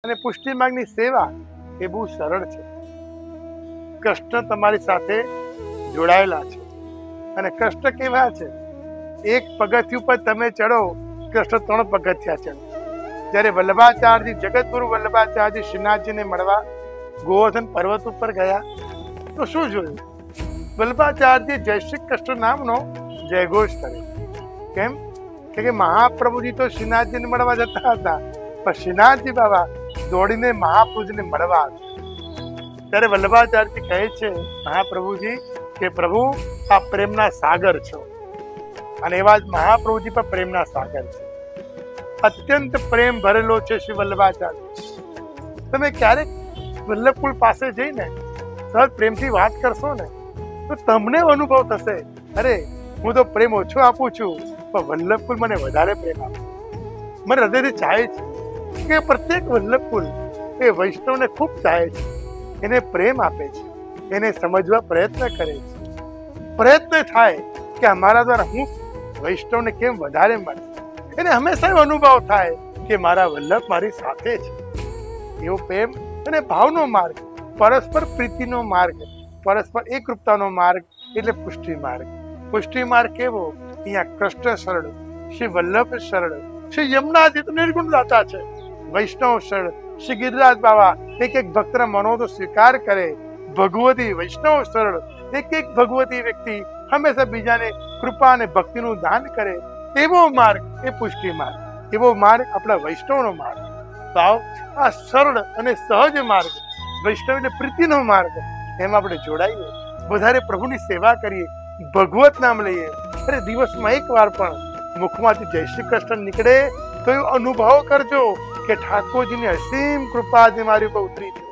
અને પુષ્ટિ માર્ગની સેવા એ બહુ સરળ છે। કૃષ્ણ તમારી સાથે જોડાયેલા છે અને કૃષ્ણ કેવા છે, એક પગથિયું પર તમે ચડો, કૃષ્ણ 3 પગથિયા ચડો। જ્યારે વલ્લભાચાર્યજી, જગતગુરુ વલ્લભાચાર્યજી શ્રીનાથજીને મળવા ગોવર્ધન પર્વત ઉપર ગયા તો શું જોયું? વલ્લભાચાર્યજી જય શ્રી કૃષ્ણ નામનો જયઘોષ કરે। કેમ કે મહાપ્રભુજી તો શ્રીનાથજીને મળવા જતા હતા, પણ શ્રીનાથજી બાબા દોડીને મહાપ્રભુજીને મળવા આવ્યા। ત્યારે વલ્લભાચાર્યજી કહે છે મહાપ્રભુજી કે પ્રભુ આ પ્રેમના સાગર છો, અને એવા જ મહાપ્રભુજી પણ પ્રેમના સાગર છે। અત્યંત પ્રેમ ભરેલો છે શ્રી વલ્લભાચાર્ય। તમે ક્યારેક વલ્લભકુલ પાસે જઈને સહજ પ્રેમથી વાત કરશો ને તો તમને અનુભવ થશે, અરે હું તો પ્રેમ ઓછો આપું છું, પણ વલ્લભકુલ મને વધારે પ્રેમ આપે। મને હૃદયથી ચાહે છે કે પ્રત્યેક વલ્લભકુલ એ વૈષ્ણવને ખૂબ ચાહે છે, એને પ્રેમ આપે છે, એને સમજવા પ્રયત્ન કરે છે। પ્રયત્ન થાય કે અમારા દ્વારા હું વૈષ્ણવને કેમ વધારે મળે, એને હંમેશા એવો અનુભવ થાય કે મારા વલ્લભ મારી સાથે છે। એવો પ્રેમ અને ભાવનો માર્ગ, પરસ્પર પ્રીતિનો માર્ગ, પરસ્પર એકરૂપતાનો માર્ગ એટલે પુષ્ટિ માર્ગ। પુષ્ટિ માર્ગ કેવો? અહીંયા કૃષ્ણ શરણ, શ્રી વલ્લભ શરણ, શ્રી યમુનાજી તો નિર્ગુણ દાતા છે, વૈષ્ણવ શરણ, શ્રી ગિરિરાજ બાબા એક એક ભક્તના મનોનો સ્વીકાર કરે, ભગવતી વૈષ્ણવ શરણ, એક એક ભગવતી વ્યક્તિ હંમેશા બીજાને કૃપા અને ભક્તિનું દાન કરે, એવો માર્ગ એ પુષ્ટિ માર્ગ, એવો માર્ગ આપણા વૈષ્ણવનો માર્ગ। તો આ સરળ અને સહજ માર્ગ, વૈષ્ણવ એટલે પ્રીતિનો માર્ગ, એમાં આપણે જોડાઈએ, વધારે પ્રભુની સેવા કરીએ, ભગવત નામ લઈએ। અરે દિવસમાં એક વાર પણ મુખમાંથી જય શ્રી કૃષ્ણ નીકળે તો એવો અનુભવ કરજો કે ઠાકોરજીની અસીમ કૃપા જે મારી ઉપર ઉતરી છે।